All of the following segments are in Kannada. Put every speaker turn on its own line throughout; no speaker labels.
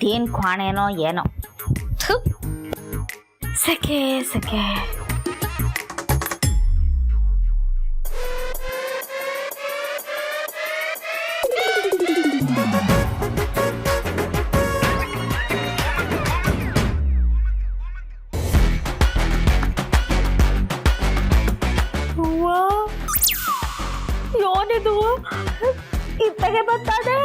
ಇದೇನು ಕ್ವಾಣೇನೋ ಏನೋ. ಥು. ಸೆಕೆ ಸೆಕೆ. ಯೋನಿದು ಇತ್ತಗೆ ಬರ್ತದೆ.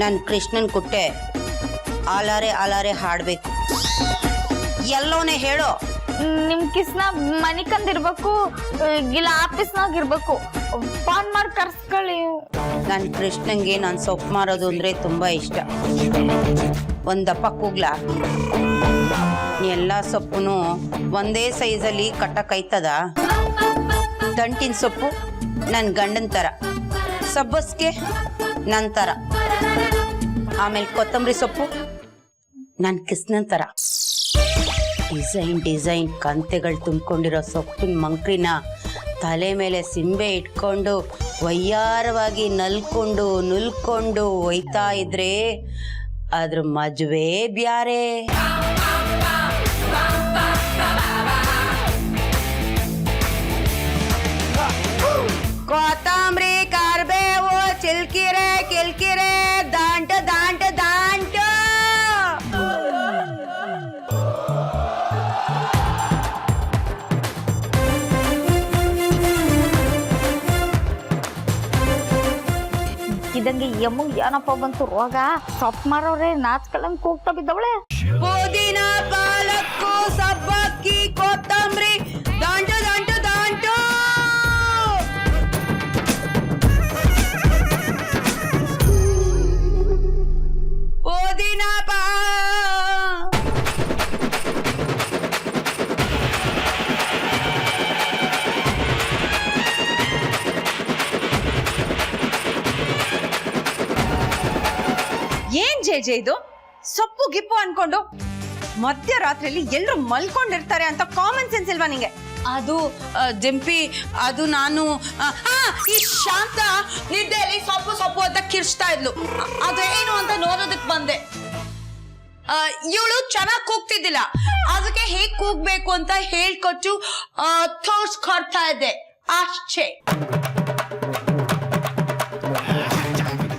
ನಾನು ಕೃಷ್ಣನ್ ಕುಟ್ಟೆ ಆಲಾರೆ ಆಲಾರೆ ಹಾಡ್ಬೇಕು. ಎಲ್ಲೋನೆ ಹೇಳೋ.
ನಿಮ್ ಕಿಸ್ನ ಮನಿಕಂದಿರ್ಬೇಕು, ಇಲ್ಲ ಆಫೀಸ್ನಾಗ ಇರ್ಬೇಕು. ಫೋನ್ ಮಾಡಿ ಕರ್ಸ್ಕೊಳ್ಳಿ.
ನನ್ ಕೃಷ್ಣನ್ಗೆ ನಾನು ಸೊಪ್ಪು ಮಾರೋದು ಅಂದ್ರೆ ತುಂಬಾ ಇಷ್ಟ. ಒಂದಪ್ಪ ಕೂಗ್ಲಾ, ಎಲ್ಲ ಸೊಪ್ಪುನು ಒಂದೇ ಸೈಜಲ್ಲಿ ಕಟ್ಟಕ್ಕೈತದ. ದಂಟಿನ ಸೊಪ್ಪು ನನ್ ಗಂಡನ್ ತರ, ಸಬ್ಬಸ್ಗೆ ನನ್ ತರ, ಆಮೇಲೆ ಕೊತ್ತಂಬರಿ ಸೊಪ್ಪು ನನ್ ಕಿಸ್ನನ್ ತರ. ಡಿಸೈನ್ ಡಿಸೈನ್ ಕಂತೆಗಳು ತುಂಬಿಕೊಂಡಿರೋ ಸೊಪ್ಪಿನ ಮಂಕ್ರಿನ ತಲೆ ಮೇಲೆ ಸಿಂಬೆ ಇಟ್ಕೊಂಡು ವಯ್ಯಾರವಾಗಿ ನುಲ್ಕೊಂಡು ಒಯ್ತಾ ಇದ್ರೆ ಅದ್ರ ಮಜುವೆ ಬ್ಯಾರೆ. ಕೊತ್ತಂಬರಿ ಕಾರ್ಬೇವು ಚಿಲ್ಕಿರೆ ಕಿಲ್ಕಿರೆ ದಾಂಟ ದಾಂಟ ದಾಂಟ.
ಇದಂಗೆ ಎಮ್ಮಗ್ ಏನಪ್ಪ ಬಂತು ರೋಗ. ಸೊಪ್ಪು ಮಾರೋರೆ ನಾಚ್ಕಳಂಗ್ ಕೂಗ್ತಾ ಬಿದ್ದವಳೆ.
ಪುದೀನ ಪಾಲಕ್ಕು ಸಬ್ಬಕ್ಕಿ ಕೊತ್ತಂಬರಿ ದಾಂಟ ದಾಂಟ ದಾಂಟ. ಪುದೀನ
ಏನ್ ಜೇಜೆ ಇದು? ಸೊಪ್ಪು ಗಿಪ್ಪು ಅನ್ಕೊಂಡು ಮಧ್ಯರಾತ್ರಿಯಲ್ಲಿ ಎಲ್ರು ಮಲ್ಕೊಂಡಿರ್ತಾರೆ ಅಂತ ಕಾಮನ್ ಸೆನ್ಸ್ ಇಲ್ವಾ ನಿಂಗೆ?
ಅದು ಡಿಂಪಿ, ಅದು ನಾನು ಈ ಶಾಂತ ನಿದ್ದೆಯಲ್ಲಿ ಸೊಪ್ಪು ಸೊಪ್ಪು ಅಂತ ಕಿರ್ಚ್ತಾ ಇದ್ಲು. ಅದೇನು ಅಂತ ನೋಡೋದಕ್ ಬಂದೆ. ಇವಳು ಚೆನ್ನಾಗಿ ಕೂಗ್ತಿದ್ದಿಲ್ಲ, ಅದಕ್ಕೆ ಹೇಗ್ ಕೂಗ್ಬೇಕು ಅಂತ ಹೇಳ್ಕೊಟ್ಟು ತೋರ್ಸ್ಕೊಡ್ತಾ ಇದ್ದೆ ಅಷ್ಟೇ.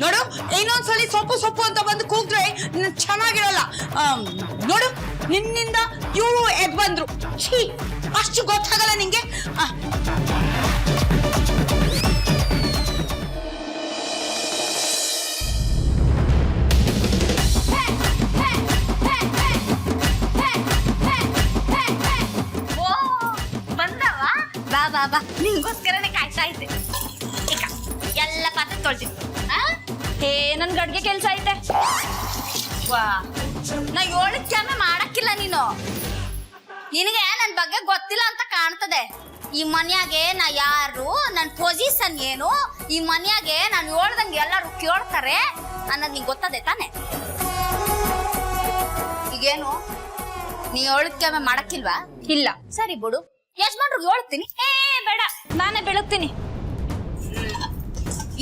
ನೋಡು, ಇನ್ನೊಂದ್ಸಲಿ ಸೊಪ್ಪು ಸೊಪ್ಪು ಅಂತ ಬಂದು ಕೂಗ್ರೆ ಚೆನ್ನಾಗಿರಲ್ಲ. ನೋಡು, ನಿನ್ನಿಂದ ಇವಳು ಎದ್ ಬಂದ್ರು. ಛೀ, ಅಷ್ಟು ಗೊತ್ತಾಗಲ್ಲ ನಿಂಗೆ.
ಬಂದವ ಬಾ ಬಾ ಬಾ, ನಿಂಗೋಸ್ಕರನೇ ಕಾಯ್ತಾ ಇದ್ದೆ. ಈಗ ಎಲ್ಲ ಪಾತ್ರೆ ತೊಳ್ದಿತ್ತು. ನನ್ ಗಡ್ಗೆ ಕೆಲ್ಸ ಐತೆ. ವಾ, ನಾ 7 ಕ್ಯಾಮೆ ಮಾಡಕ್ಕಿಲ್ಲ. ನೀನು ನಿನಗೆ ನನ್ ಬಗ್ಗೆ ಗೊತ್ತಿಲ್ಲ ಅಂತ ಕಾಣ್ತದೆ. ಈ ಮನ್ಯಾಗೆ ನಾ ಯಾರು, ನನ್ ಪೊಸಿಷನ್ ಏನು, ಈ ಮನ್ಯಾಗೆ ನಾನು ಹೇಳ್ದಂಗೆ ಎಲ್ಲರೂ ಕೇಳ್ತಾರೆ ಅನ್ನೋದು ನಿಂಗೆ ಗೊತ್ತದೆ ತಾನೆ? ಈಗೇನು ನೀ 7 ಕ್ಯಾಮೆ ಮಾಡಕ್ಕಿಲ್ವಾ? ಇಲ್ಲ. ಸರಿ ಬಿಡು, ಯಜಮಾನ್ರು ಹೇಳ್ತೀನಿ. ಬೇಡ, ನಾನೇ ಬೆಳಗ್ತೀನಿ.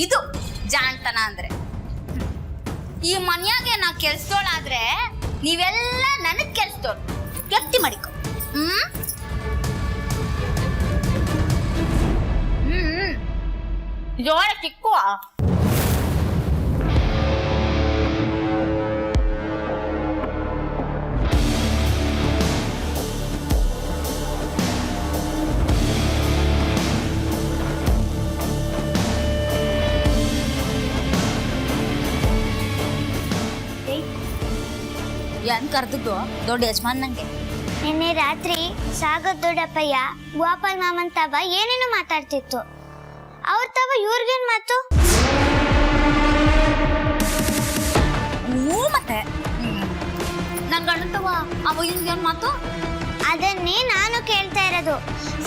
ಇದು ಜಾಣ್ತನ ಅಂದ್ರೆ. ಈ ಮನ್ಯಾಗೆ ನಾ ಕೆಲ್ಸದೋಳಾದ್ರೆ ನೀವೆಲ್ಲ ನನಗ್ ಕೆಲ್ಸದೋಳು. ಗಟ್ಟಿ ಮಾಡಿಕೊ. ಜೋಳ ಚಿಕ್ಕುವ. ಏನ್ ಕರ್ದದ್ದು ದೊಡ್ಡ ಯಜಮಾನ್ ನಂಗೆ.
ನಿನ್ನೆ ರಾತ್ರಿ ಸಾಗರ್ ದೊಡ್ಡಪ್ಪಯ್ಯ ಗೋಪಾಲ್ ಮಾಮನ್ ತವ ಏನೇನೋ ಮಾತಾಡ್ತಿತ್ತು. ಅವ್ರ ತವ ಇವ್ರಿಗೇನ್ ಮಾತು?
ಹ್ಞೂ ಮತ್ತೆ ನಂಗೆ ಅಣ್ಣಂತವ ಅವ ಏನ್ ಮಾತು?
ಅದನ್ನೇ ನಾನು ಕೇಳ್ತಾ ಇರೋದು.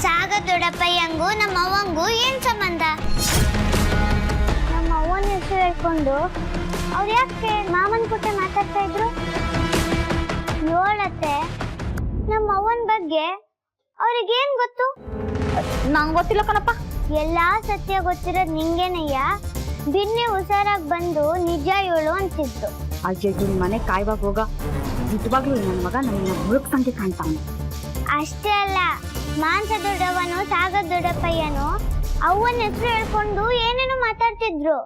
ಸಾಗರ್ ದೊಡ್ಡಪ್ಪಯ್ಯಂಗೂ ನಮ್ಮ ಅವ್ವಂಗೂ ಏನ್ ಸಂಬಂಧ? ನಮ್ಮ ಅವ್ವನ ಹೆಸರು ಹೇಳ್ಕೊಂಡು ಅವ್ರು ಯಾಕೆ ಮಾಮನ್ ಕೂತೆ ಮಾತಾಡ್ತಾ ಇದ್ರು? ಯೋಳತ್ತೆ ನಮ್ಮ ಅವ್ವನ ಬಗ್ಗೆ ಅವ್ರಿಗೇನ್ ಗೊತ್ತು?
ನಂಗೆ ಗೊತ್ತಿಲ್ಲ ಕಣಪ್ಪ.
ಎಲ್ಲಾ ಸತ್ಯ ಗೊತ್ತಿರೋದ್ ನಿಂಗೇನಯ್ಯ. ಬಿನ್ನೆ ಹುಷಾರಾಗಿ ಬಂದು ನಿಜ ಹೇಳು ಅಂತಿದ್ದು.
ಅಜ್ಜಿ ನಿನ್ ಮನೆ ಕಾಯ್ವಾಗ ಹೋಗ. ನಿಜವಾಗ್ಲೂ ನನ್ನ ಮಗ ನನ್ನ ಮುಳುಕ್ ಸಂಖ್ಯೆ ಕಾಣ್ತಾವನು.
ಅಷ್ಟೇ ಅಲ್ಲ, ಮಾಂಸ ದೊಡ್ಡವನು ಸಾಗರ್ ದೊಡ್ಡಪ್ಪಯ್ಯನು ಅವ್ವನ ಹೆಸರು ಹೇಳ್ಕೊಂಡು ಏನೇನೋ ಮಾತಾಡ್ತಿದ್ರು.